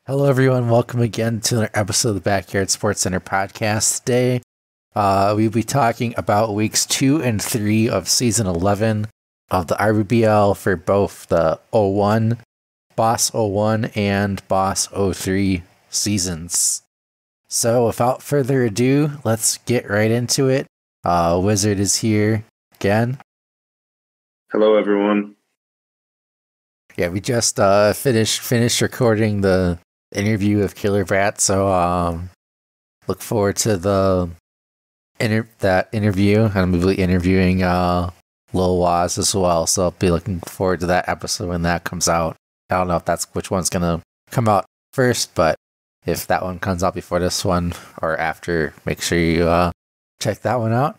Hello, everyone. Welcome again to another episode of the Backyard Sportscenter podcast. Today, we'll be talking about weeks 2 and 3 of season 11 of the rBBL for both the 01, Boss01 and Boss03 seasons. So, without further ado, let's get right into it. Wizard is here again. Hello, everyone. Yeah, we just finished recording the interview with Killer Brat, so look forward to that interview. I'm going to be interviewing Lil Waz as well, so I'll be looking forward to that episode when that comes out. I don't know if that's which one's going to come out first, but if that one comes out before this one or after, make sure you check that one out.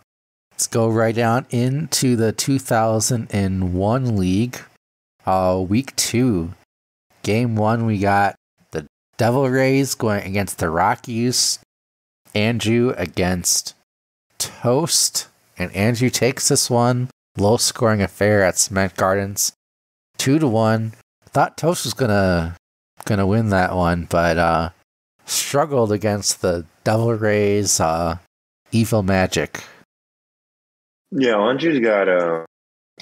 Let's go right down into the 2001 league. Week 2, game 1, we got the Devil Rays going against the Rockies. Andrew against Toast, and Andrew takes this one. Low scoring affair at Cement Gardens, 2-1. Thought Toast was gonna win that one, but struggled against the Devil Rays. Evil Magic. Yeah, Andrew's got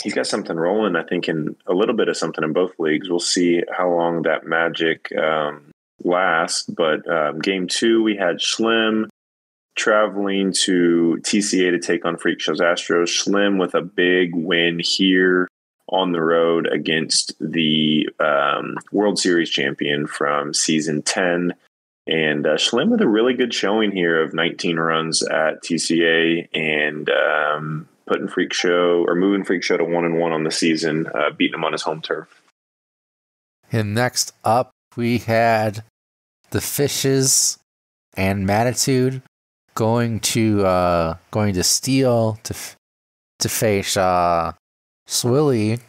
he's got something rolling, I think, in a little bit of something in both leagues. We'll see how long that magic lasts. But game 2, we had Schlim traveling to TCA to take on Freak Show's Astros. Schlim with a big win here on the road against the World Series champion from season 10. And Schlim with a really good showing here of 19 runs at TCA and moving Freak Show to 1-1 on the season, beating him on his home turf. And next up, we had the Fishes and Matitude going to Steel to face Swilly,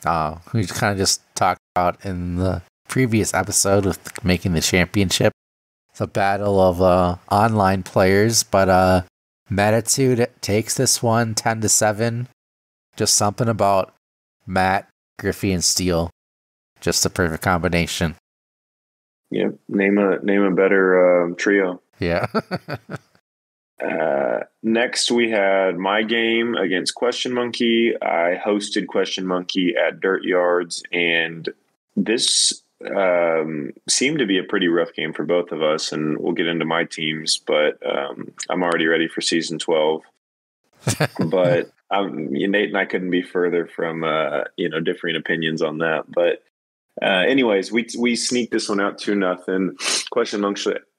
who we kind of just talked about in the previous episode with making the championship. It's a battle of online players, but Matitude takes this one 10-7. Just something about Matt, Griffey, and Steele. Just a perfect combination. Yeah, name a better trio. Yeah. Next, we had my game against Question Monkey. I hosted Question Monkey at Dirt Yards, and this seemed to be a pretty rough game for both of us, and we'll get into my teams, but I'm already ready for season 12. But Nate and I couldn't be further from differing opinions on that. But anyways, we sneaked this one out 2-0.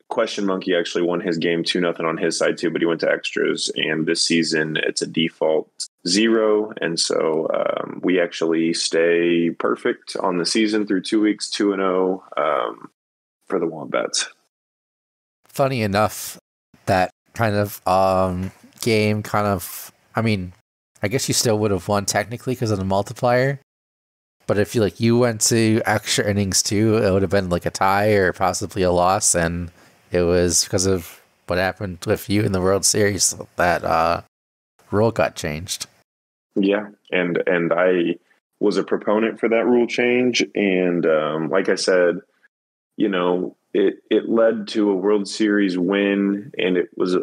Question Monkey actually won his game 2-0 on his side too, but he went to extras, and this season it's a default 0, and so we actually stay perfect on the season through 2 weeks, 2-0 for the Wombats. Funny enough, that kind of game I guess you still would have won technically because of the multiplier, but if you went to extra innings too, it would have been like a tie or possibly a loss, and it was because of what happened with you in the World Series that rule got changed. Yeah, and I was a proponent for that rule change, and like I said, it led to a World Series win, and it was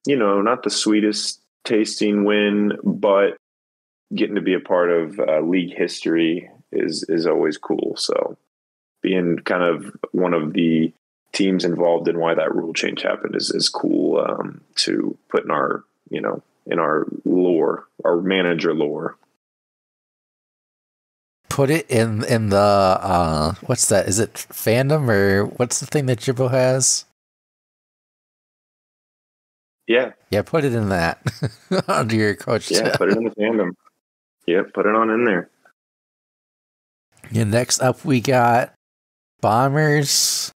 not the sweetest tasting win, but getting to be a part of league history is always cool. So being kind of one of the teams involved in why that rule change happened is cool to put in our lore, our manager lore. Put it in the what's that? Is it fandom, or what's the thing that Jibbo has? Yeah, put it in that under your coach. Yeah, put it in the fandom. Yeah, put it on in there. And next up, we got Bombers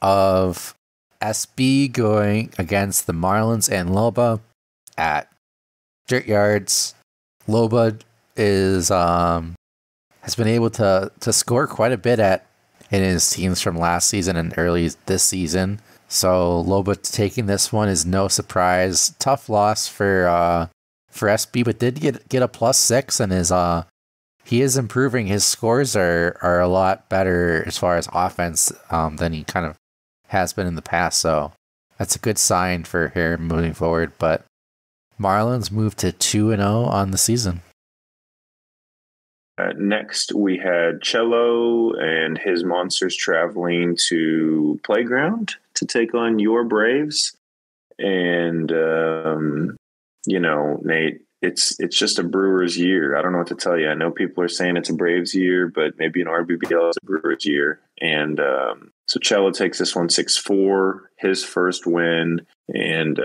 of SB going against the Marlins and Loba at Dirt Yards. Loba has been able to score quite a bit in his teams from last season and early this season. So Loba taking this one is no surprise. Tough loss for SB, but did get a +6 in his he is improving. His scores are a lot better as far as offense than he kind of has been in the past. So that's a good sign for him moving forward. But Marlins moved to 2-0 on the season. Next, we had Cello and his monsters traveling to Playground to take on your Braves. And, Nate, it's just a Brewers year. I don't know what to tell you. I know people are saying it's a Braves year, but maybe an rBBL is a Brewers year. And so Cello takes this one 6-4, his first win, and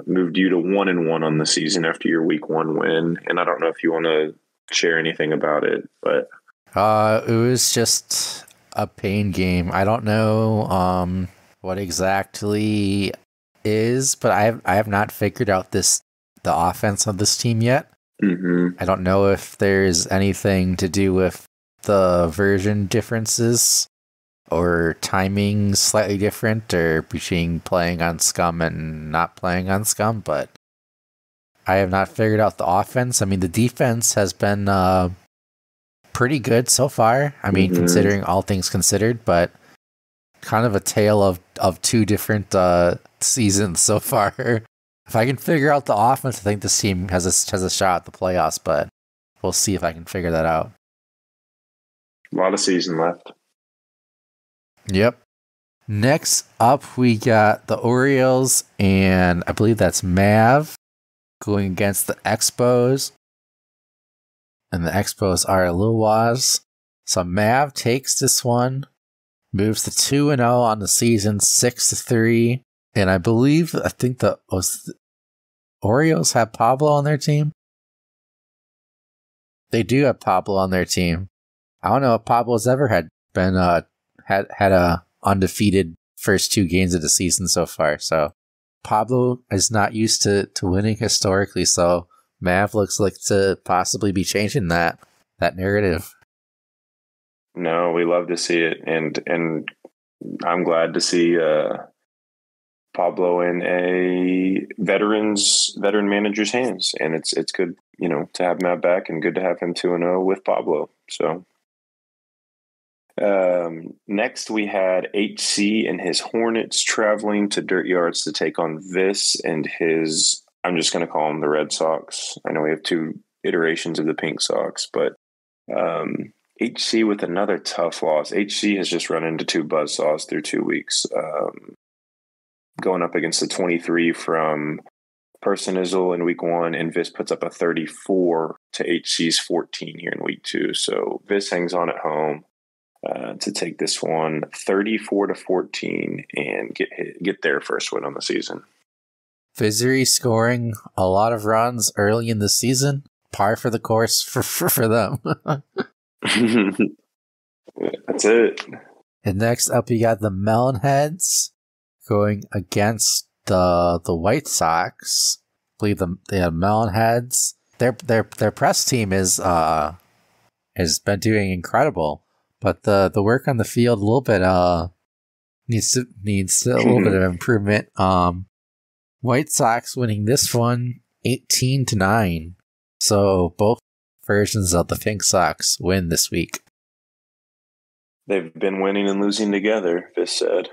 moved you to 1-1 on the season after your week 1 win. And I don't know if you want to share anything about it, but it was just a pain game. I don't know what exactly is, but I have not figured out the offense of this team yet. I don't know if there's anything to do with the version differences or timing slightly different, or between playing on Scum and not playing on Scum, but I have not figured out the offense. I mean, the defense has been pretty good so far. I mean, considering all things considered, but kind of a tale of two different seasons so far. If I can figure out the offense, I think this team has a shot at the playoffs, but we'll see if I can figure that out. A lot of season left. Yep. Next up, we got the Orioles, and I believe that's Mav going against the Expos. And the Expos are Lilwaz. So Mav takes this one, moves to 2-0 on the season, 6-3. And I think the Orioles have Pablo on their team. They do have Pablo on their team. I don't know if Pablo's ever had a undefeated first 2 games of the season so far. So Pablo is not used to winning historically, so Mav looks like to possibly be changing that narrative. No, we love to see it, and I'm glad to see Pablo in a veteran manager's hands, and it's good, to have Mav back, and good to have him 2-0 with Pablo. So. Next, we had HC and his Hornets traveling to Dirt Yards to take on Vis and his, I'm just going to call them the Red Sox. I know we have 2 iterations of the Pink Sox, but HC with another tough loss. HC has just run into 2 buzzsaws through 2 weeks. Going up against the 23 from Personizzle in week 1, and Vis puts up a 34 to HC's 14 here in week 2. So Vis hangs on at home to take this one 34-14 and get their first win on the season. Vizzery scoring a lot of runs early in the season, par for the course for them. That's it. And next up, you got the Melonheads going against the White Sox. I believe they have Melonheads. Their press team has been doing incredible. But the work on the field a little bit needs a little bit of improvement. White Sox winning this one 18-9. So both versions of the Pink Sox win this week. They've been winning and losing together, Vis said.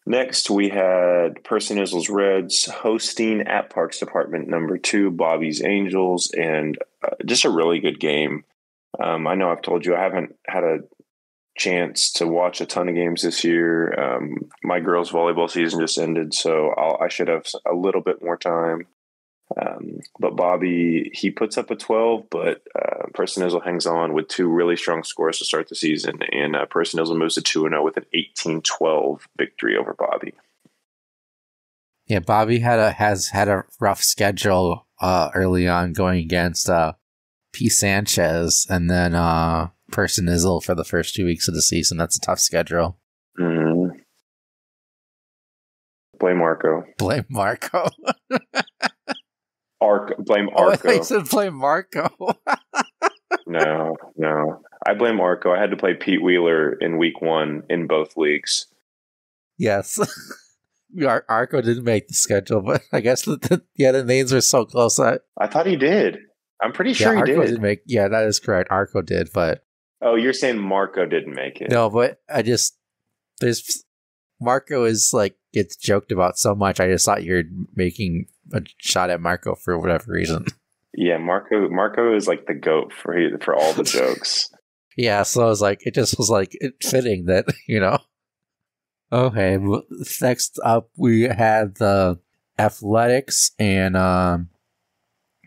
Next, we had Personizzle's Reds hosting at Parks Department number 2, Bobby's Angels, and just a really good game. I know I've told you I haven't had a chance to watch a ton of games this year. My girls' volleyball season just ended, so I should have a little bit more time. But Bobby, he puts up a 12, but Personizzle hangs on with 2 really strong scores to start the season, and Personizzle moves to 2-0 with an 18-12 victory over Bobby. Yeah, Bobby has had a rough schedule early on, going against P. Sanchez and then Personizzle for the first 2 weeks of the season. That's a tough schedule. Mm-hmm. Blame Marco. Blame Marco. Blame Arco. Oh, I thought you said blame Marco. No. I blame Arco. I had to play Pete Wheeler in week 1 in both leagues. Yes. Arco didn't make the schedule, but I guess the names were so close. I thought he did. I'm pretty sure he Arco did. make. Yeah, that is correct. Arco did, but Oh, you're saying Marco didn't make it? no. But there's Marco is like gets joked about so much. I just thought you're making a shot at Marco for whatever reason. Yeah, Marco is like the goat for all the jokes. Yeah, so I was like, it just was like fitting that Okay, well, next up we had the Athletics and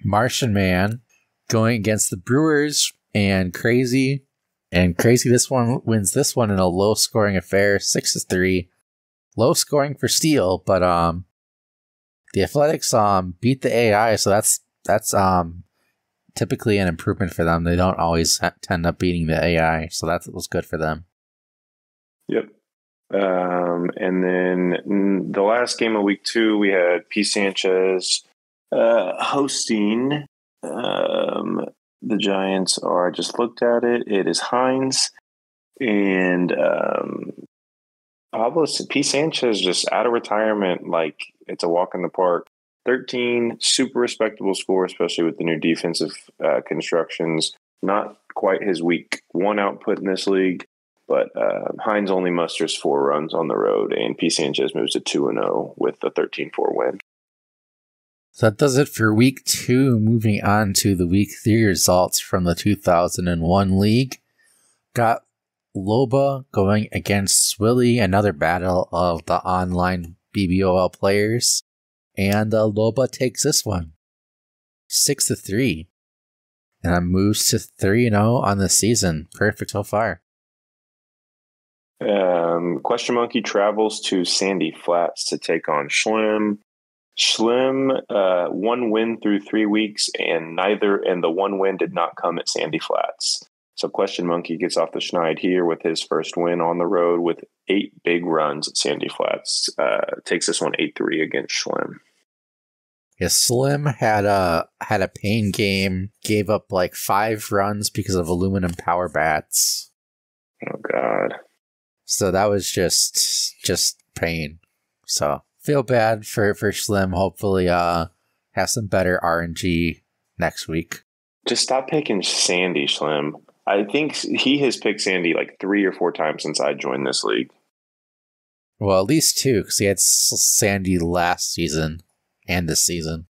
Martian Man going against the Brewers and Crazy. And Crazy this one wins this one in a low scoring affair, 6-3. Low scoring for Steel, but the Athletics beat the AI, so that's typically an improvement for them. They don't always tend up beating the AI, so that was good for them. Yep. And then the last game of week 2, we had P. Sanchez hosting the Giants. I just looked at it. It is Hines. And Pablo P. Sanchez just out of retirement, like it's a walk in the park. 13, super respectable score, especially with the new defensive constructions. Not quite his week 1 output in this league, but Hines only musters 4 runs on the road, and P. Sanchez moves to 2-0 with a 13-4 win. So that does it for week 2. Moving on to the week 3 results from the 2001 league. Got Loba going against Swilly, another battle of the online BBOL players. And Loba takes this one, 6-3. And moves to 3-0 on the season. Perfect so far. Question Monkey travels to Sandy Flats to take on Schlim. Schlim, 1 win through 3 weeks, and the 1 win did not come at Sandy Flats. So Question Monkey gets off the schneid here with his first win on the road with 8 big runs at Sandy Flats. Takes this one 8-3 against Schlim. Yeah, Slim had a pain game, gave up like 5 runs because of aluminum power bats. Oh God. So that was just pain. So feel bad for Slim. Hopefully have some better RNG next week. Just stop picking Sandy, Slim. I think he has picked Sandy like 3 or 4 times since I joined this league. Well, at least 2, because he had Sandy last season and this season.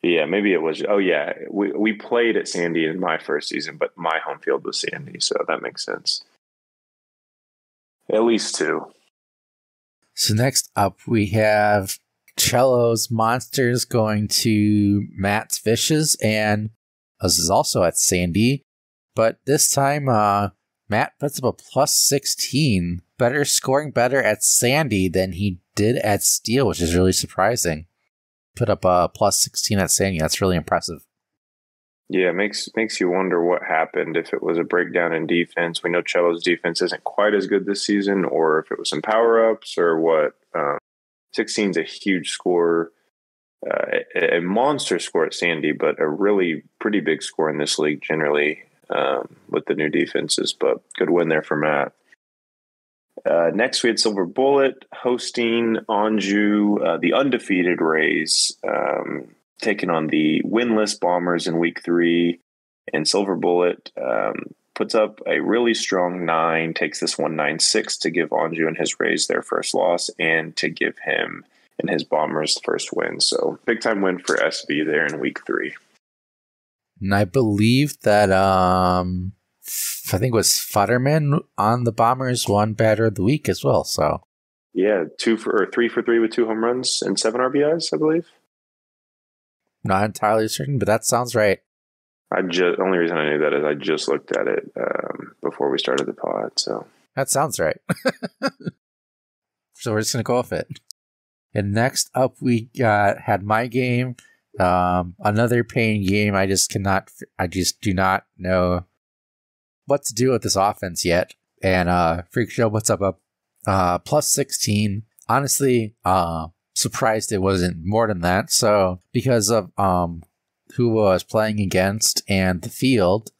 Yeah, maybe it was. Oh, yeah. We played at Sandy in my first season, but my home field was Sandy, so that makes sense. At least 2. So next up, we have Cello's Monsters going to Matt's Fishes, and this is also at Sandy. But this time, Matt puts up a plus 16, scoring better at Sandy than he did at Steel, which is really surprising. Put up a plus 16 at Sandy. That's really impressive. Yeah, it makes you wonder what happened, if it was a breakdown in defense. We know Cello's defense isn't quite as good this season, or if it was some power-ups or what. 16 is a huge score, a monster score at Sandy, but a really pretty big score in this league generally with the new defenses. But good win there for Matt. Next, we had Silver Bullet hosting Anjou, the undefeated Rays, taking on the winless Bombers in week 3. And Silver Bullet puts up a really strong 9, takes this one 9-6 to give Anjou and his Rays their first loss and to give him and his Bombers the first win. So big time win for SV there in week 3. And I believe that I think it was Futterman on the Bombers won Batter of the Week as well. So yeah, 3 for 3 with 2 home runs and 7 RBIs, I believe. Not entirely certain, but that sounds right. The only reason I knew that is I just looked at it before we started the pod. So that sounds right. So we're just gonna go with it. And next up, we had my game, another pain game. I just do not know what to do with this offense yet. And Freak Show, what's up? Plus 16. Honestly, surprised it wasn't more than that. So because of who was playing against and the field,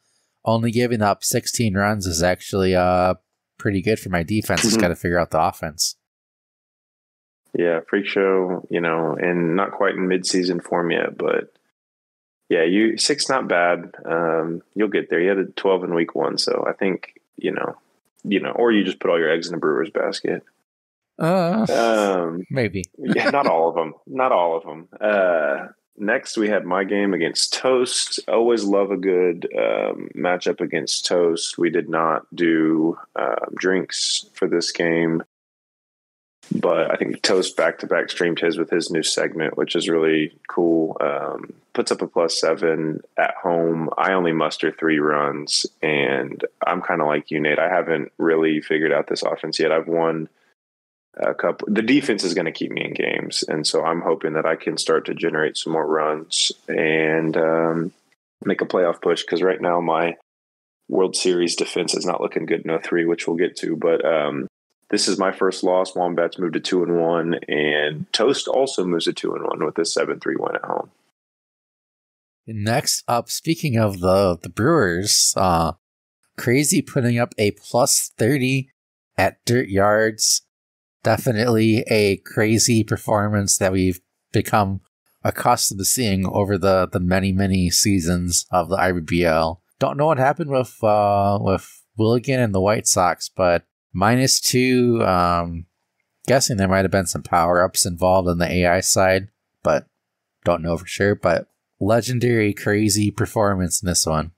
only giving up 16 runs is actually pretty good for my defense. Just got to figure out the offense. Yeah, Freak Show, and not quite in mid-season form yet, but Yeah, you 6 not bad. You'll get there. You had a 12 in week 1, so I think or you just put all your eggs in the Brewers basket. Maybe. Yeah, not all of them. Not all of them. Next, we had my game against Toast. Always love a good matchup against Toast. We did not do drinks for this game, but I think Toast back-to-back streamed his with his new segment, which is really cool. Puts up a +7 at home. I only muster 3 runs, and I'm kind of like you, Nate. I haven't really figured out this offense yet. I've won a couple. The defense is going to keep me in games, and so I'm hoping that I can start to generate some more runs and make a playoff push, because right now my World Series defense is not looking good in 03, which we'll get to. But this is my first loss. Wombats moved to 2-1, and Toast also moves to 2-1 with a 7-3 win at home. Next up, speaking of the Brewers, Crazy putting up a +30 at Dirt Yards. Definitely a crazy performance that we've become accustomed to seeing over the many seasons of the rBBL. Don't know what happened with Willigan and the White Sox, but -2. Guessing there might have been some power-ups involved on the AI side, but don't know for sure. But legendary, crazy performance in this one.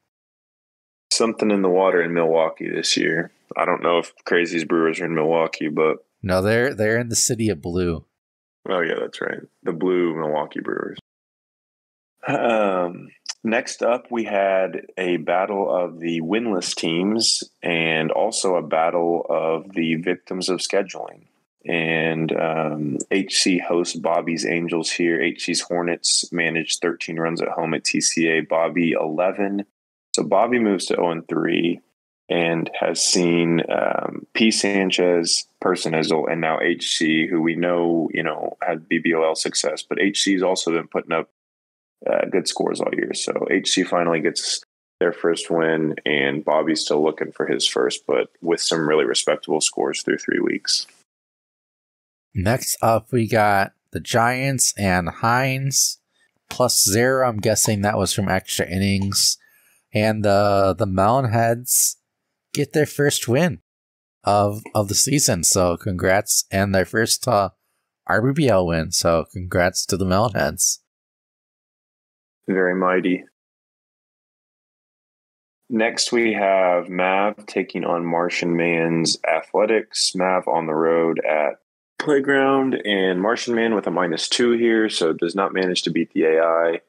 Something in the water in Milwaukee this year. I don't know if Crazy's Brewers are in Milwaukee, but no, they're in the city of Blue. Oh yeah, that's right. The Blue Milwaukee Brewers. Next up, we had a battle of the winless teams and also a battle of the victims of scheduling. And HC hosts Bobby's Angels here. HC's Hornets managed 13 runs at home at TCA. Bobby 11. So Bobby moves to 0-3 and has seen P. Sanchez, Personizzle, and now HC, who we know, had BBOL success. But HC's also been putting up good scores all year. So HC finally gets their first win, and Bobby's still looking for his first, but with some really respectable scores through 3 weeks. Next up, we got the Giants and Hines +0. I'm guessing that was from extra innings. And the Melonheads get their first win of the season. So congrats, and their first rBBL win. So congrats to the Melonheads. Very mighty. Next, we have Mav taking on Martian Man's Athletics. Mav on the road at Playground, and Martian Man with a -2 here, so does not manage to beat the AI.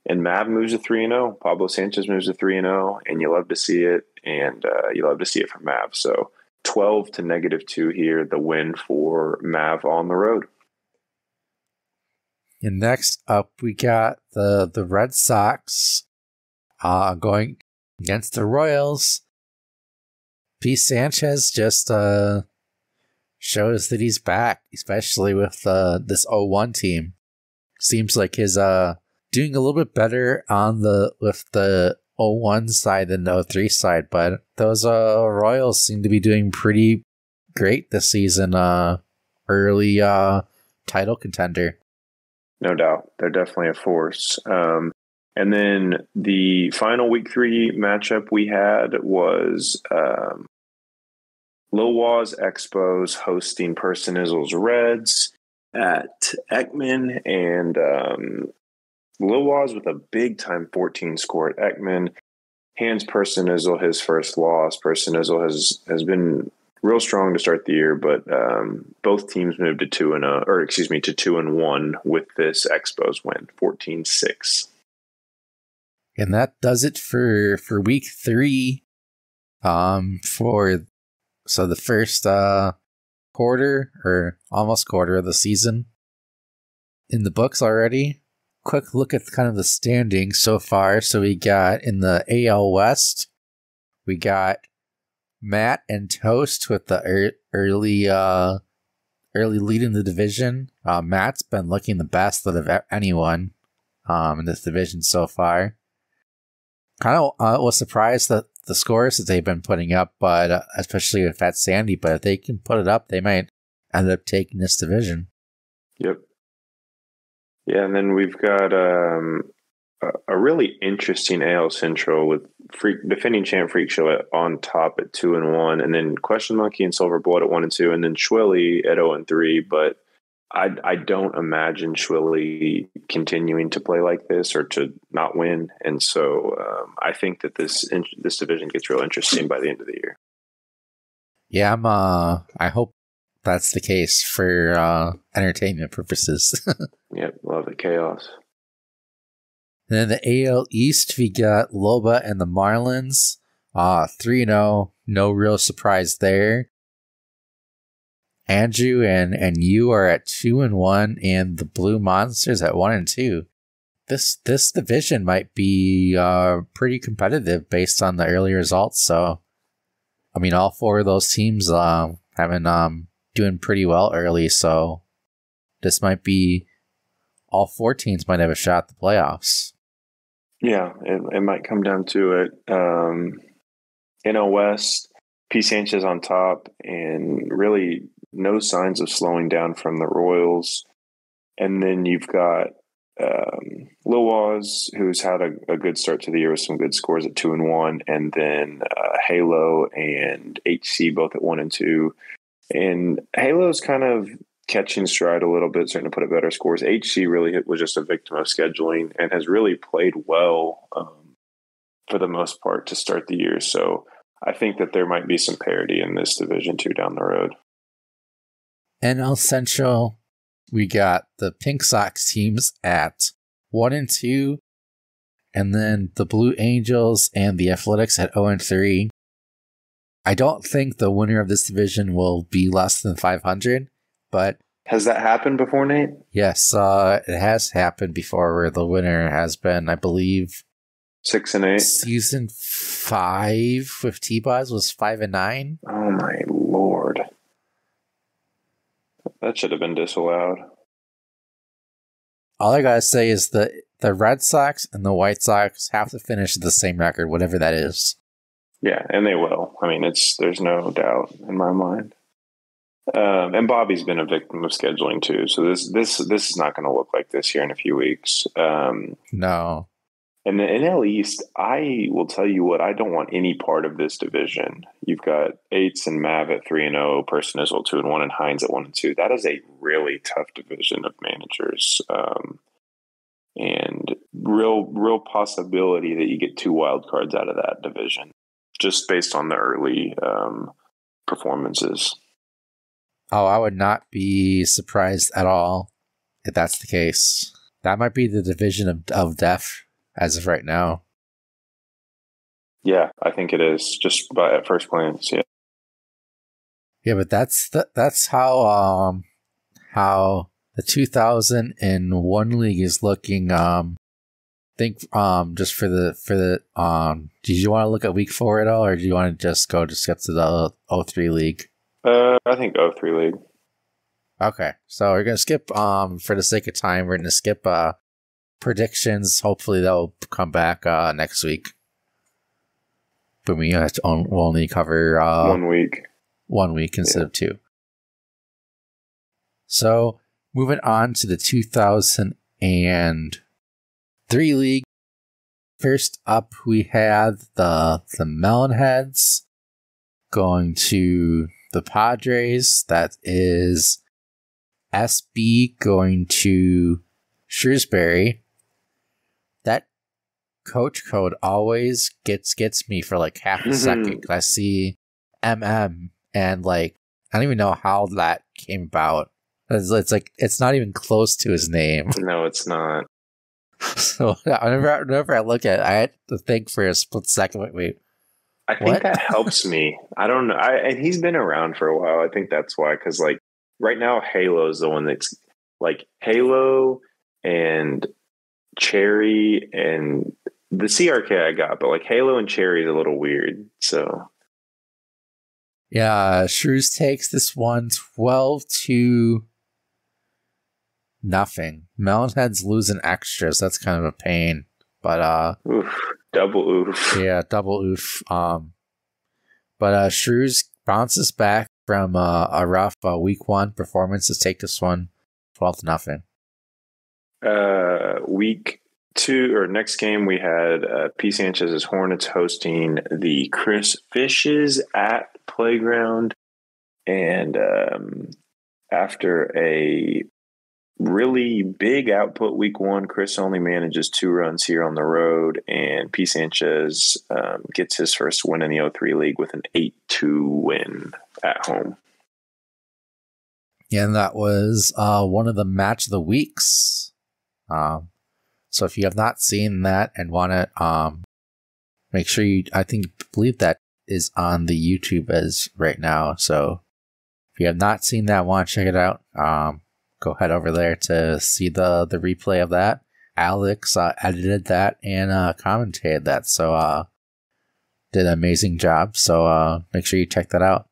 And Mav moves to 3-0. Pablo Sanchez moves to 3-0, and you love to see it, and you love to see it from Mav. So 12 to -2 here, the win for Mav on the road. And next up, we got the Red Sox going against the Royals. P. Sanchez just shows that he's back, especially with this 0-1 team. Seems like he's doing a little bit better with the 0-1 side than the 0-3 side, but those Royals seem to be doing pretty great this season. Early title contender. No doubt. They're definitely a force. And then the final week 3 matchup we had was Lil Waz Expos hosting Personizzle's Reds at Ekman, and Lil Waz with a big-time 14 score at Ekman hands Personizzle his first loss. Personizzle has been real strong to start the year, but both teams moved to 2-1 with this Expos win, 14-6. And that does it for week 3. So the first quarter, or almost quarter of the season in the books already. Quick look at kind of the standings so far. So we got in the AL West, we got Matt and Toast with the early lead in the division. Matt's been looking the best out of anyone in this division so far. Kind of was surprised that the scores that they've been putting up, but especially with Fat Sandy. But if they can put it up, they might end up taking this division. Yep. Yeah, and then we've got a really interesting AL Central with defending champ Freak Show on top at 2-1, and then Question Monkey and Silver Bullet at 1-2, and then Schwilly at 0-3. But I don't imagine Schwilly continuing to play like this or to not win, and so I think that this division gets real interesting by the end of the year. Yeah, I hope that's the case for entertainment purposes. Yep, love the chaos. And then the AL East, we got Loba and the Marlins. 3-0, no real surprise there. Andrew and you are at 2-1, and the Blue Monsters at 1-2. This division might be pretty competitive based on the early results. So, I mean, all four of those teams have been doing pretty well early. So, this might be all four teams might have a shot at the playoffs. Yeah, it might come down to it. NL West, P. Sanchez on top, and really no signs of slowing down from the Royals. And then you've got Lil Waz, who's had a good start to the year with some good scores at 2-1, and then Halo and HC both at 1-2. And Halo's kind of catching stride a little bit, starting to put up better scores. HC really was just a victim of scheduling and has really played well for the most part to start the year. So I think that there might be some parity in this division too down the road. NL Central, we got the Pink Sox teams at 1-2, and then the Blue Angels and the Athletics at 0-3. I don't think the winner of this division will be less than 500, but has that happened before, Nate? Yes, it has happened before where the winner has been, I believe, 6-8. Season 5 with T-Boz was 5-9. Oh my lord. That should have been disallowed. All I gotta say is the Red Sox and the White Sox have to finish the same record, whatever that is. Yeah, and they will. I mean, there's no doubt in my mind. And Bobby's been a victim of scheduling too, so this is not going to look like this here in a few weeks. No. And the NL East, I will tell you what, I don't want any part of this division. You've got Eights and Mav at 3-0, Person Israel 2-1, and Hines at 1-2. That is a really tough division of managers, and real possibility that you get 2 wild cards out of that division, just based on the early performances. Oh, I would not be surprised at all if that's the case. That might be the division of death as of right now. Yeah, I think it is, just at first glance, yeah. Yeah, but that's how the 2001 league is looking. Think just for the do you want to look at week 4 at all, or do you want to just skip to the 03 league? I think 03 league. Okay, so we're gonna skip. For the sake of time, we're gonna skip predictions. Hopefully, they'll come back next week. But we have to we'll only cover 1 week instead of 2. So moving on to the 2003 league. First up, we had the Melonheads going to the Padres. That is SB going to Shrewsbury. That coach code always gets me for like half a second. I see MM and like I don't even know how that came about. It's like it's not even close to his name. No, it's not. So whenever I look at it, I had to think for a split second. Wait. I think that helps me. I don't know. And he's been around for a while. I think that's why. Because like right now, Halo is the one that's like Halo and Cherry and the CRK I got, but like Halo and Cherry is a little weird. So yeah, Shrews takes this one 12-0. Melonhead's losing extras. That's kind of a pain. But oof, double oof. Yeah, double oof. But Shrews bounces back from a rough week 1 performance to take this one 12-0. Week Next game we had P. Sanchez's Hornets hosting the Chris Fishes at Playground, and after a really big output week one, Chris only manages 2 runs here on the road, and P. Sanchez gets his first win in the 0-3 league with an 8-2 win at home. Yeah, and that was one of the match of the weeks. So if you have not seen that and want to make sure believe that is on the YouTube as right now. So if you have not seen that, want to check it out, go head over there to see the replay of that. Alex edited that and commentated that, so did an amazing job. So make sure you check that out.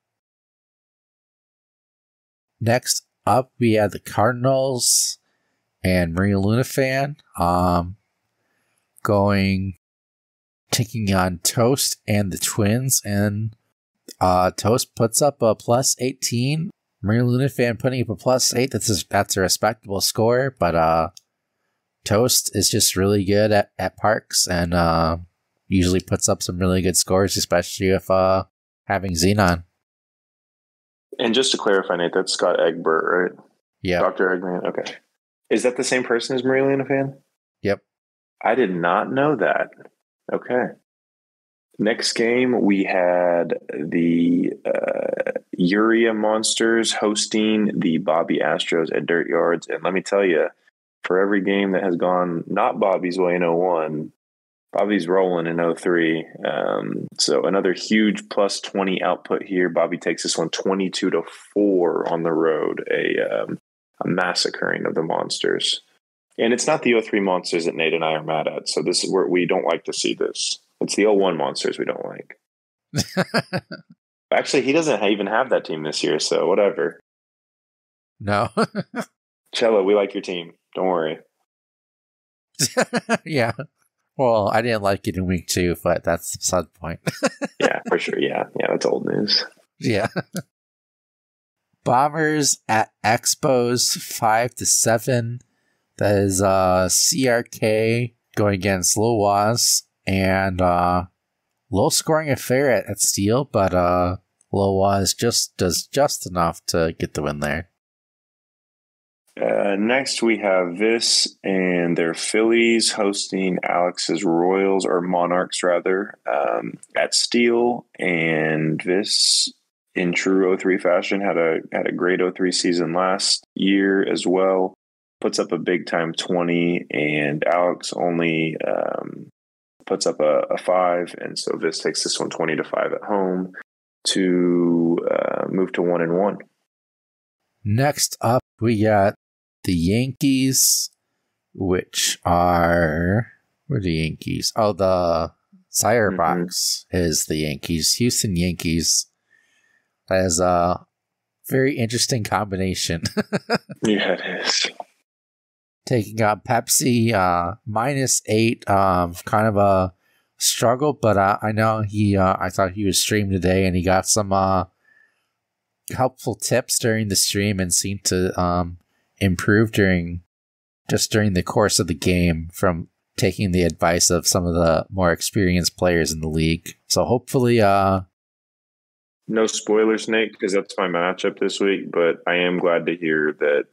Next up, we had the Cardinals and Maria Luna fan taking on Toast and the Twins, and Toast puts up a +18. Maria Luna fan putting up a +8. That's a respectable score, but Toast is just really good at parks and usually puts up some really good scores, especially if having Xenon. And just to clarify, Nate, that's Scott Egbert, right? Yeah. Dr. Eggman, okay. Is that the same person as Maria Luna fan? Yep. I did not know that. Okay. Next game, we had the Urea Monsters hosting the Bobby Astros at Dirt Yards. And let me tell you, for every game that has gone not Bobby's way in 01, Bobby's rolling in 03. So another huge +20 output here. Bobby takes this one 22-4 on the road, a massacring of the Monsters. And it's not the 03 Monsters that Nate and I are mad at. So this is where we don't like to see this. It's the 01 Monsters we don't like. Actually, he doesn't even have that team this year, so whatever. No. Cello, we like your team. Don't worry. Yeah. Well, I didn't like it in week 2, but that's beside the point. Yeah, for sure. Yeah, that's old news. Yeah. Bombers at Expos 5-7. That is CRK going against Lowas, and low scoring affair at Steel, but Lowas does just enough to get the win there. Next, we have Vis and their Phillies hosting Alex's Royals, or Monarchs rather, at Steel. And Vis, in true 03 fashion, had a great 03 season last year as well. Puts up a big time 20, and Alex only puts up a 5, and so Vis takes this one 20-5 at home to move to 1-1. Next up, we got the Yankees, which are... Where are the Yankees? Oh, the Sire Box is the Yankees. Houston Yankees. That is a very interesting combination. Yeah, it is. Taking on Pepsi, -8, kind of a struggle, but I know I thought he was streamed today, and he got some helpful tips during the stream and seemed to improve during the course of the game from taking the advice of some of the more experienced players in the league. So hopefully, no spoilers, Nate, because that's my matchup this week, but I am glad to hear that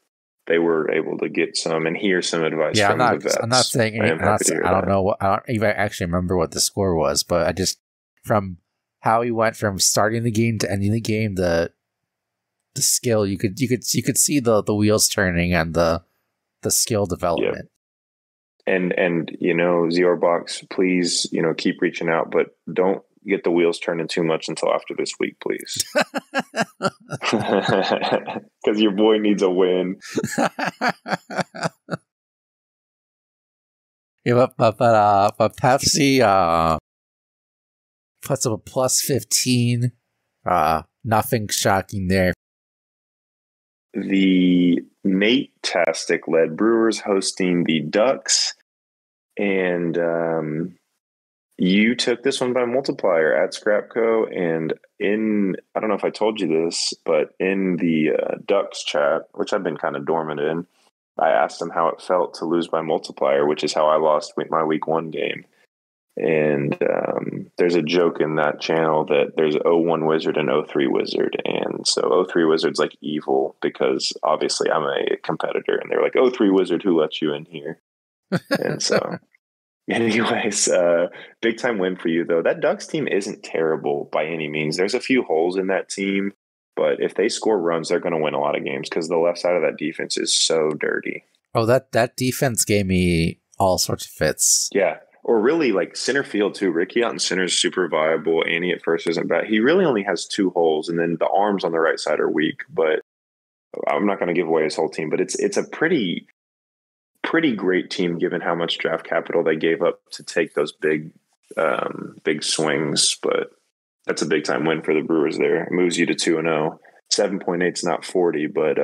they were able to get some and hear some advice from the vets. I'm not saying I don't know. I don't even actually remember what the score was, but I just, from how he went from starting the game to ending the game, the skill you could see the wheels turning and the skill development. Yep. And Zorbox, please, keep reaching out, but don't get the wheels turning too much until after this week, please. Because your boy needs a win. Yeah, but Pepsi puts up a +15. Nothing shocking there. The Nate-tastic led Brewers hosting the Ducks, and you took this one by multiplier at Scrapco, and I don't know if I told you this, but in the Ducks chat, which I've been kind of dormant in, I asked him how it felt to lose by multiplier, which is how I lost my week 1 game. And there's a joke in that channel that there's 01 Wizard and 03 Wizard. And so 03 Wizard's like evil because obviously I'm a competitor. And they're like, 03 Wizard, who let you in here? And so anyways, big time win for you, though. That Ducks team isn't terrible by any means. There's a few holes in that team. But if they score runs, they're going to win a lot of games because the left side of that defense is so dirty. Oh, that defense gave me all sorts of fits. Yeah. Or really like center field too. Ricky out in center is super viable. Annie at first isn't bad. He really only has 2 holes, and then the arms on the right side are weak. But I'm not going to give away his whole team. But it's a pretty great team given how much draft capital they gave up to take those big swings. But that's a big time win for the Brewers there. It moves you to 2-0. 7.8 is not 40, but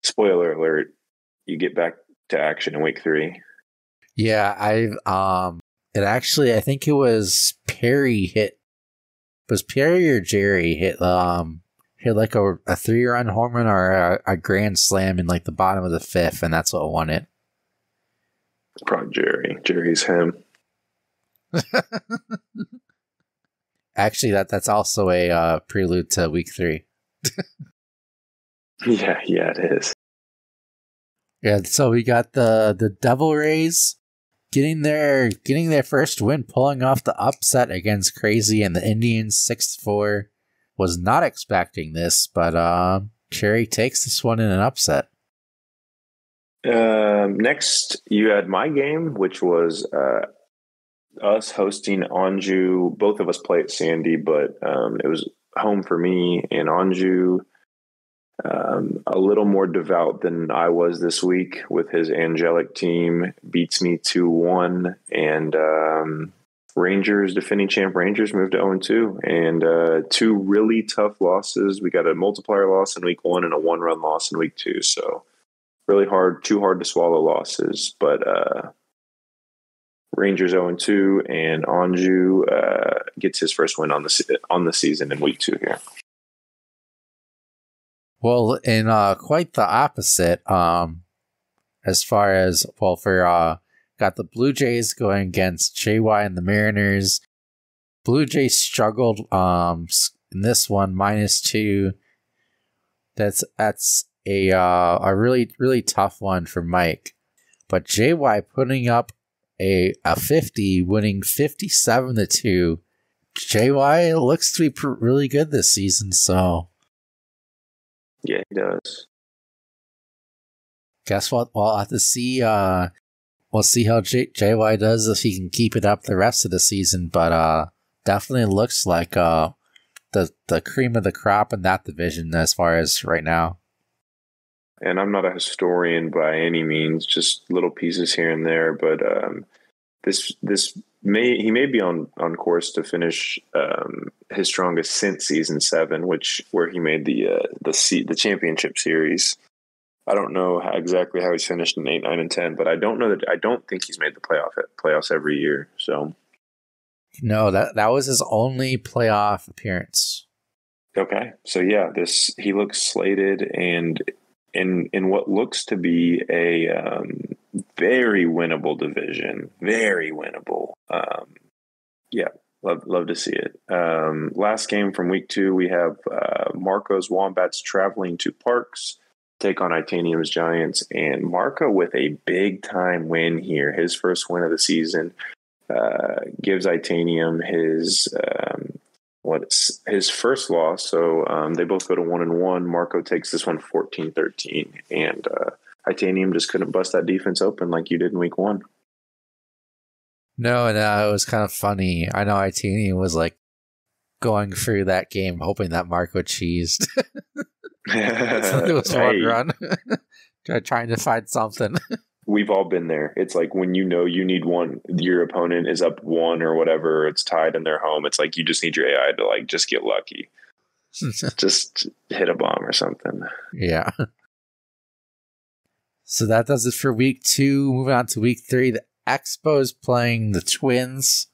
spoiler alert, you get back to action in week 3. Yeah, it actually, I think it was Perry hit. Was Perry or Jerry hit like a 3-run home run or a grand slam in like the bottom of the 5th, and that's what won it. Probably Jerry. Jerry's him. Actually, that's also a prelude to week 3. Yeah, it is. Yeah, so we got the Devil Rays getting their first win, pulling off the upset against Crazy and the Indians 6-4. Was not expecting this, but Cherry takes this one in an upset. Next, you had my game, which was us hosting Anjou. Both of us play at Sandy, but it was home for me, and Anjou, a little more devout than I was this week with his angelic team, beats me 2-1, and Rangers, defending champ Rangers, moved to 0-2, and 2 really tough losses. We got a multiplier loss in week 1 and a 1-run loss in week 2, so really too hard to swallow losses, but Rangers 0-2, and Anjou gets his first win on the season in week 2 here. Well, in quite the opposite, as far as, got the Blue Jays going against JY and the Mariners. Blue Jays struggled in this one, -2. That's a really, really tough one for Mike. But JY putting up a 50, winning 57-2. JY looks to be really good this season, so yeah, he does. Guess what? We'll have to see. We'll see how JY does, if he can keep it up the rest of the season. But definitely looks like the cream of the crop in that division as far as right now. And I'm not a historian by any means, just little pieces here and there. But he may be on course to finish his strongest since season 7, where he made the championship series. I don't know exactly how he's finished in 8, 9, and 10, but I don't think he's made the playoffs every year. So no, that was his only playoff appearance. Okay, so yeah, he looks slated, and in what looks to be a very winnable division, very winnable. Yeah, love to see it. Last game from week 2, we have Marco's Wombats traveling to Parks, take on Itanium's Giants, and Marco with a big time win here. His first win of the season gives Itanium his first loss. So they both go to 1-1. Marco takes this one 14-13, and Itanium just couldn't bust that defense open like you did in week 1. No, and it was kind of funny. I know Itanium was like going through that game hoping that Marco cheesed. It was one run. Trying to find something. We've all been there. It's like when you need one, your opponent is up 1 or whatever, it's tied in their home. It's like you just need your AI to like just get lucky. Just hit a bomb or something. Yeah. So that does it for week 2. Moving on to week 3. The Expos playing the Twins.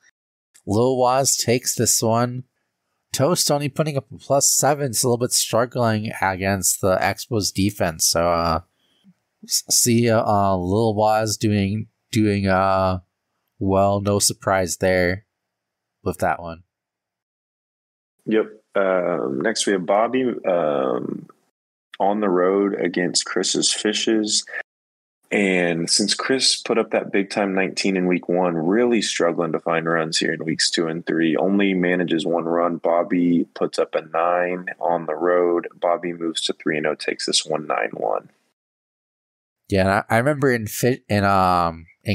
Lil Waz takes this one. Toast only putting up a +7. It's a little bit struggling against the Expos defense. So See, Lil Waz doing well. No surprise there with that one. Yep. Next, we have Bobby on the road against Chris's Fishes. And since Chris put up that big time 19 in week 1, really struggling to find runs here in weeks 2 and 3, only manages 1 run. Bobby puts up a 9 on the road. Bobby moves to 3-0, takes this 1-9-1. Yeah, I remember in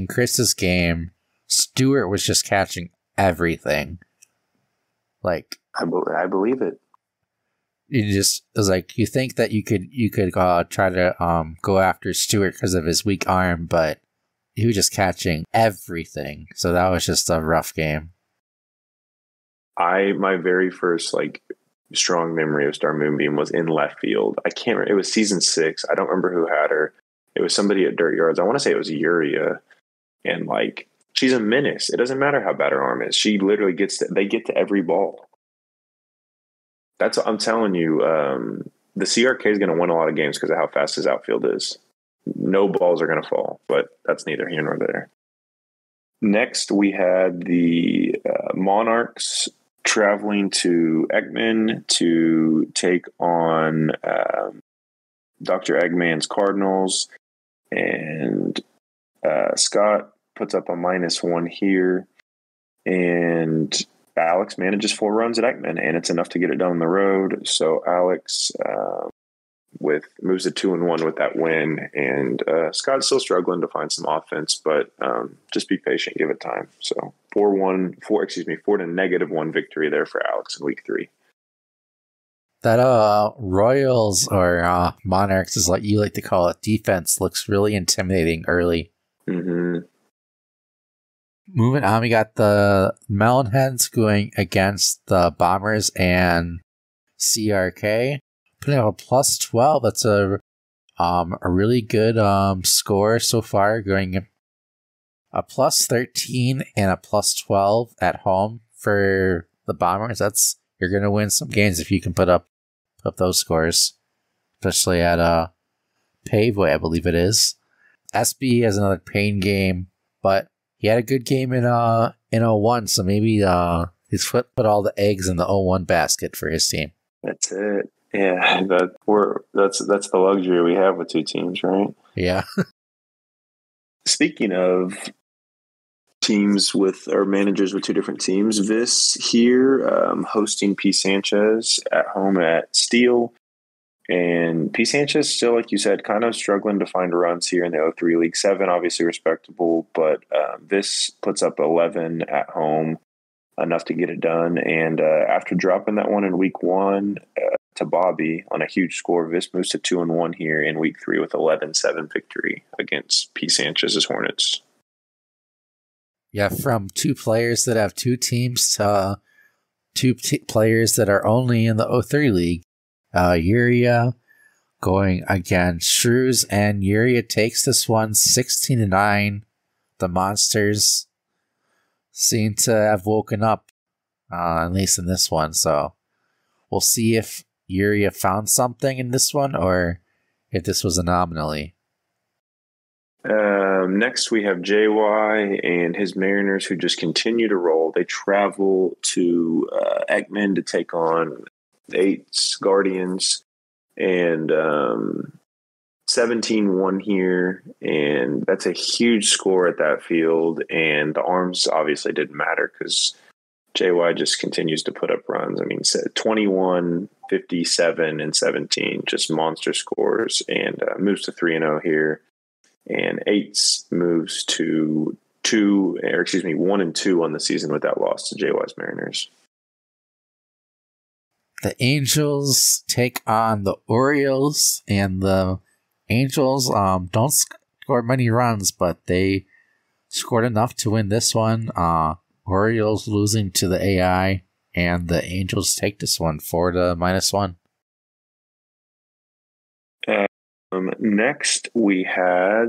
Chris's game, Stewart was just catching everything. Like, I believe it. It was like, you think that you could try to go after Stewart because of his weak arm, but he was just catching everything. So that was just a rough game. My very first strong memory of Star Moonbeam was in left field. I can't remember. It was season 6. I don't remember who had her. It was somebody at Dirt Yards. I want to say it was Uria, and she's a menace. It doesn't matter how bad her arm is. She literally they get to every ball. That's what I'm telling you. The CRK is going to win a lot of games because of how fast his outfield is. No balls are going to fall, but that's neither here nor there. Next, we had the Monarchs traveling to Ekman to take on Dr. Eggman's Cardinals. And Scott puts up a -1 here. And Alex manages 4 runs at Ekman, and it's enough to get it down the road. So Alex moves to 2-1 with that win, and Scott's still struggling to find some offense, but just be patient, give it time. So 4-1 victory there for Alex in week 3. That Royals or Monarchs, is like you like to call it, defense looks really intimidating early. Mm-hmm. Moving on, we got the Melonheads going against the Bombers and CRK, putting up a +12. That's a really good score so far, going a +13 and a +12 at home for the Bombers. You're gonna win some games if you can put up those scores, especially at Paveway, I believe it is. SB has another pain game, but he had a good game in 01, so maybe he's put all the eggs in the 01 basket for his team. That's it. Yeah, that's the luxury we have with 2 teams, right? Yeah. Speaking of teams or managers with 2 different teams, Vis here hosting P. Sanchez at home at Steel. And P. Sanchez still, like you said, kind of struggling to find runs here in the 03 League 7, obviously respectable, but this puts up 11 at home, enough to get it done. And after dropping that one in week 1 to Bobby on a huge score, Vis moves to 2-1 here in week 3 with 11-7 victory against P. Sanchez's Hornets. Yeah, from 2 players that have 2 teams to 2 players that are only in the 03 League. Uria going against Shrews, and Uria takes this one 16-9. The Monsters seem to have woken up, at least in this one, so we'll see if Uria found something in this one or if this was an anomaly. Next, we have JY and his Mariners, who just continue to roll. They travel to Ekman to take on the 8's Guardians, and 17-1 here, and that's a huge score at that field. And the arms obviously didn't matter because JY just continues to put up runs. I mean, 21, 57, and 17, just monster scores, and moves to 3-0 here. And 8's moves to 1-2 on the season with that loss to JY's Mariners. The Angels take on the Orioles, and the Angels don't score many runs, but they scored enough to win this one. Orioles losing to the AI, and the Angels take this one 4-1. Next, we had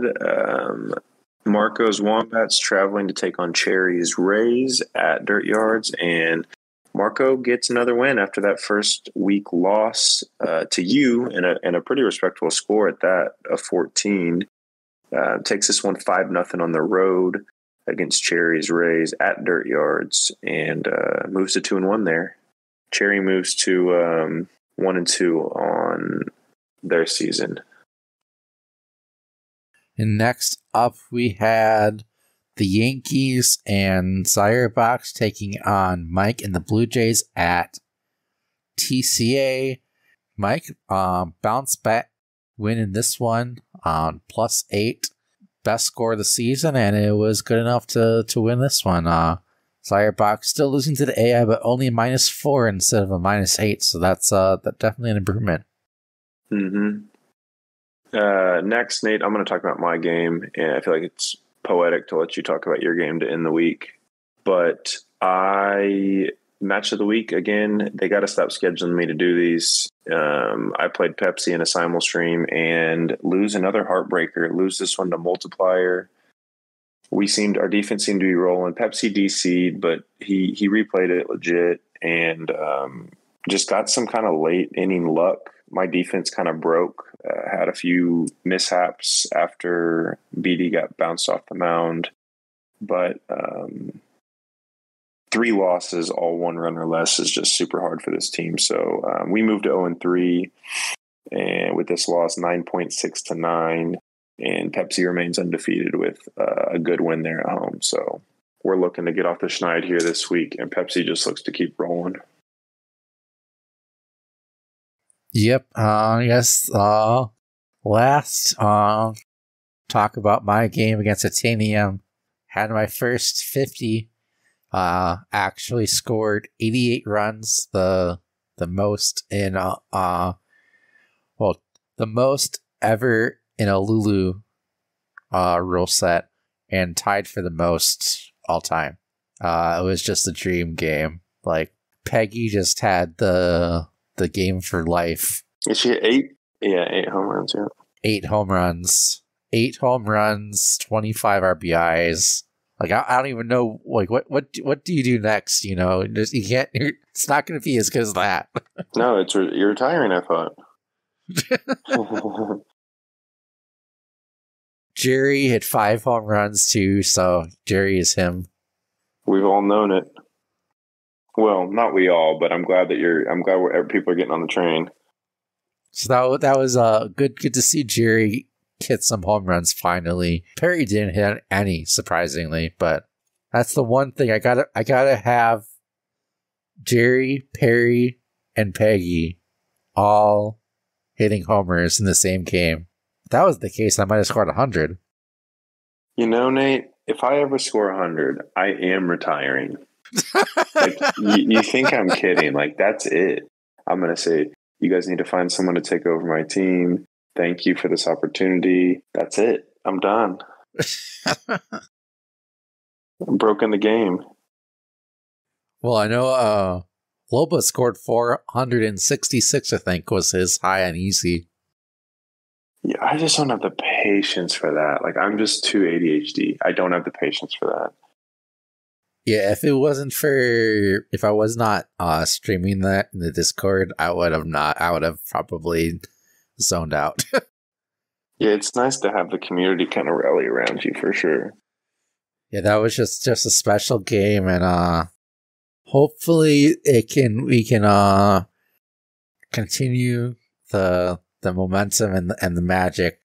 Marco's Wombats traveling to take on Cherry's Rays at Dirt Yards, and Marco gets another win after that first week loss to you and a pretty respectable score at that, a 14. Takes this one 5-0 on the road against Cherry's Rays at Dirt Yards and moves to 2-1 there. Cherry moves to 1-2 on their season. And next up, we had the Yankees and Zyrebox taking on Mike and the Blue Jays at TCA. Mike bounced back, winning this one on +8, best score of the season, and it was good enough to win this one. Zyrebox still losing to the AI, but only a -4 instead of a -8, so that's definitely an improvement. Mm-hmm. Next, Nate, I'm going to talk about my game, and I feel like it's poetic to let you talk about your game to end the week. But match of the week, again, they got to stop scheduling me to do these. I played Pepsi in a simul stream and lose another heartbreaker, lose this one to Multiplier. Our defense seemed to be rolling. Pepsi DC'd, but he replayed it legit and just got some kind of late inning luck. My defense kind of broke, had a few mishaps after BD got bounced off the mound. But 3 losses, all 1 run or less, is just super hard for this team. So we moved to 0-3, and with this loss, 9.6 to 9. And Pepsi remains undefeated with a good win there at home. So we're looking to get off the schneid here this week, and Pepsi just looks to keep rolling. Yep. Yes. Last talk about my game against Titanium. Had my first 50. Actually scored 88 runs, the most in the most ever in a Lulu rule set, and tied for the most all time. It was just a dream game. Like, Peggy just had the game for life. Is she at 8? Yeah, 8 home runs. Yeah, 8 home runs. 8 home runs, 25 RBIs. Like, I don't even know, like, what do you do next? You know, you can't. It's not going to be as good as that. No, you're retiring, I thought. Jerry hit 5 home runs too, so Jerry is him. We've all known it. Well, not we all, but I'm glad people are getting on the train. So that was good to see Jerry hit some home runs finally. Perry didn't hit any, surprisingly, but that's the one thing I gotta have Jerry, Perry, and Peggy all hitting homers in the same game. If that was the case, I might have scored 100. You know, Nate, if I ever score 100, I am retiring. Like, you think I'm kidding? Like, that's it. I'm gonna say, you guys need to find someone to take over my team. Thank you for this opportunity. That's it. I'm done. I'm broken the game. Well, I know Loba scored 466, I think, was his high on easy. Yeah, I just don't have the patience for that. Like, I'm just too ADHD. I don't have the patience for that. Yeah, if I was not streaming that in the Discord, I would have probably zoned out. Yeah, it's nice to have the community kind of rally around you for sure. Yeah, that was just a special game, and hopefully we can continue the momentum and the magic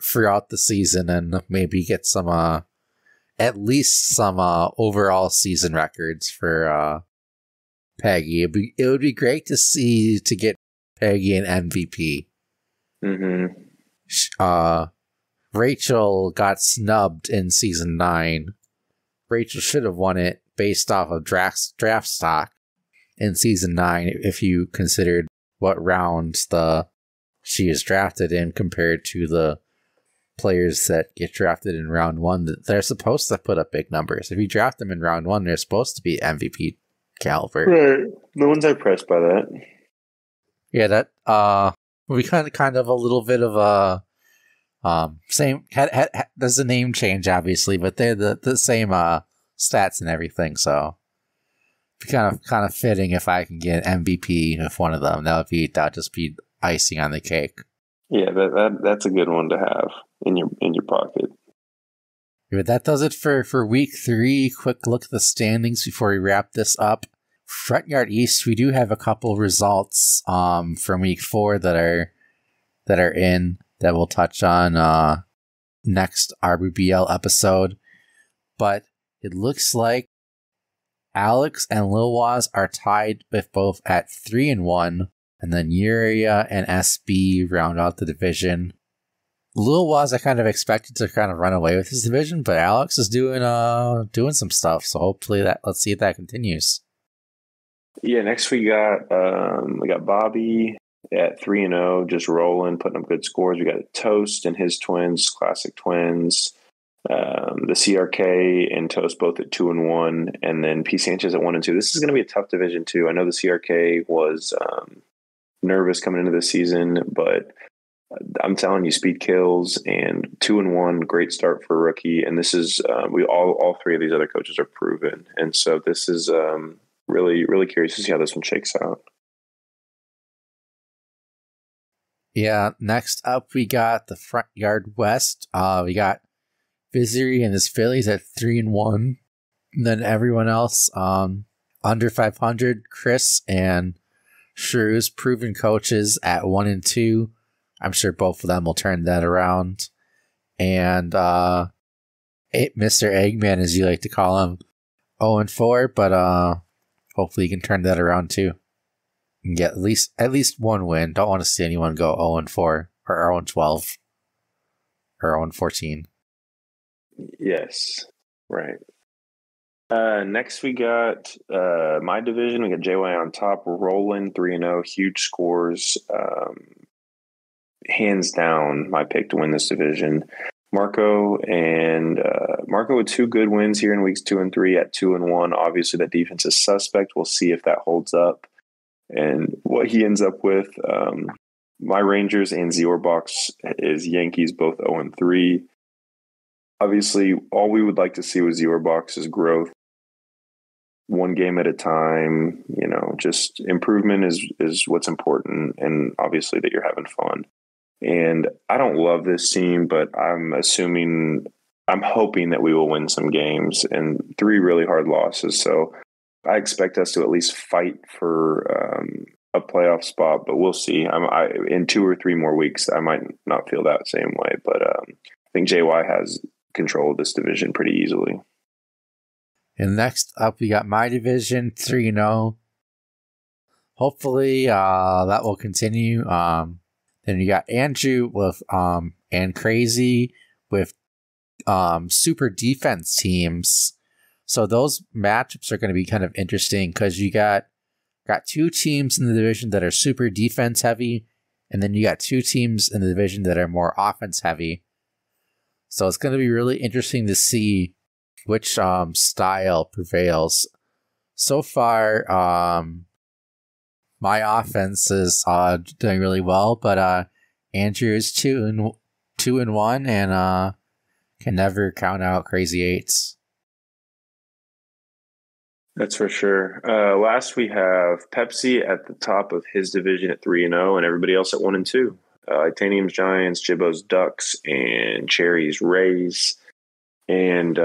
throughout the season, and maybe get some at least some overall season records for Peggy. It would be great to get Peggy an MVP. Mm-hmm. Rachel got snubbed in season 9. Rachel should have won it based off of draft stock in season 9 if you considered what round she is drafted in compared to the players that get drafted in round 1. They're supposed to put up big numbers. If you draft them in round 1, they're supposed to be MVP caliber. Right. No one's impressed by that. Yeah, that we kind of a little bit of a same. There's a name change, obviously, but they're the same stats and everything. So kind of fitting if I can get an MVP with one of them. That'd just be icing on the cake. Yeah, that's a good one to have in your pocket. But that does it for week 3. Quick look at the standings before we wrap this up. Front Yard East, we do have a couple results from week 4 that are in that we'll touch on next rBBL episode. But it looks like Alex and Lil Waz are tied with both at 3-1, and then Uria and SB round out the division. Lil Waz, I kind of expected to kind of run away with his division, but Alex is doing some stuff, so hopefully let's see if that continues. Yeah, next we got Bobby at 3-0, just rolling, putting up good scores. We got Toast and his twins, classic twins. The CRK and Toast both at 2-1, and then P Sanchez at 1-2. This is going to be a tough division too. I know the CRK was nervous coming into the season, but I'm telling you, speed kills, and 2-1, great start for a rookie. And this is we all 3 of these other coaches are proven, and so this is really, really curious to see how this one shakes out. Yeah, next up we got the Front Yard West. We got Visery and his Phillies at 3-1. And then everyone else under 500, Chris and Shrew's proven coaches at 1-2. I'm sure both of them will turn that around. And Mr. Eggman, as you like to call him, 0-4, but hopefully he can turn that around too. And get at least one win. Don't want to see anyone go 0-4 or 0-12 or 0-14. Yes, right. Next we got my division. We got JY on top. We're rolling 3-0, huge scores. Hands down, my pick to win this division. Marco with 2 good wins here in weeks 2 and 3 at 2-1. Obviously, that defense is suspect. We'll see if that holds up and what he ends up with. My Rangers and Zior box is Yankees, both 0-3. Obviously, all we would like to see with Zior box's growth, one game at a time. Just improvement is what's important, and obviously that you're having fun. And I don't love this team, but I'm hoping that we will win some games, and 3 really hard losses. So I expect us to at least fight for a playoff spot, but we'll see. In 2 or 3 more weeks, I might not feel that same way, but I think JY has control of this division pretty easily. And next up, we got my division, 3-0. Hopefully, that will continue. Then you got Andrew with and Crazy with super defense teams. So those matchups are going to be kind of interesting because you got 2 teams in the division that are super defense heavy, and then you got 2 teams in the division that are more offense heavy. So it's going to be really interesting to see which style prevails. So far, my offense is doing really well, but Andrew is 2-1 and can never count out crazy 8s. That's for sure. Last we have Pepsi at the top of his division at 3-0, and everybody else at 1-2. Titanium's Giants, Jibbo's Ducks, and Cherry's Rays. And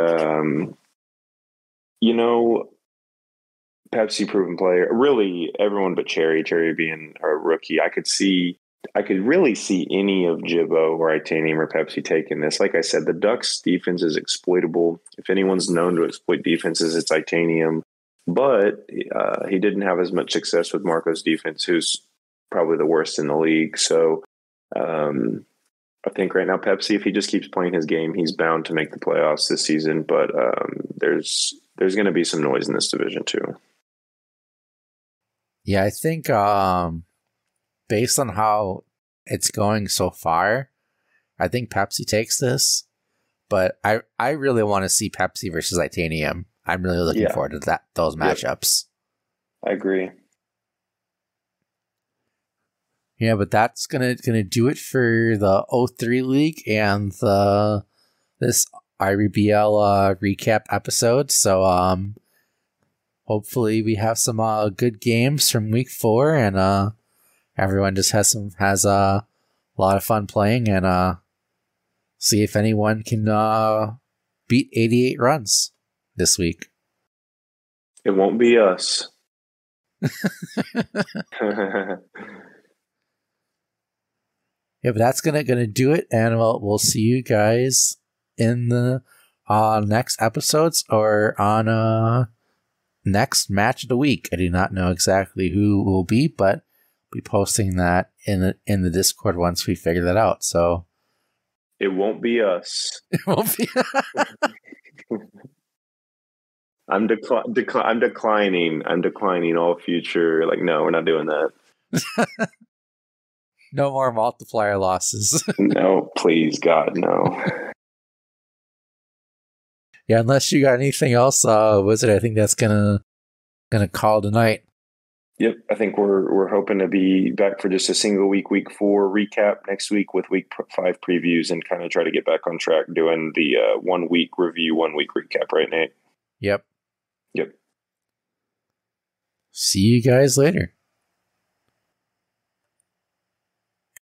Pepsi proven player. Really, everyone but Cherry. Cherry being a rookie, I could really see any of Jibbo or Titanium or Pepsi taking this. Like I said, the Ducks defense is exploitable. If anyone's known to exploit defenses, it's Titanium. But he didn't have as much success with Marco's defense, who's probably the worst in the league. So I think right now Pepsi, if he just keeps playing his game, he's bound to make the playoffs this season. But there's going to be some noise in this division too. Yeah, I think based on how it's going so far, I think Pepsi takes this. But I really want to see Pepsi versus Titanium. I'm really looking forward to those matchups. I agree. Yeah, but that's gonna do it for the 03 League and this rBBL recap episode. So hopefully we have some good games from week 4, and everyone just has a lot of fun playing, and see if anyone can beat 88 runs this week. It won't be us. Yeah, but that's gonna do it, and we'll see you guys in the next episodes or on next match of the week. I do not know exactly who will be, but I'll be posting that in the Discord once we figure that out. So it won't be us. It won't be. I'm declining. I'm declining all future. Like, no, we're not doing that. No more multiplier losses. No, please, God, no. Yeah, unless you got anything else, Wizard, I think that's gonna call tonight. Yep, I think we're hoping to be back for just a single week 4 recap next week with week 5 previews, and kind of try to get back on track doing the 1 week review, 1 week recap, right, Nate? Yep. Yep. See you guys later.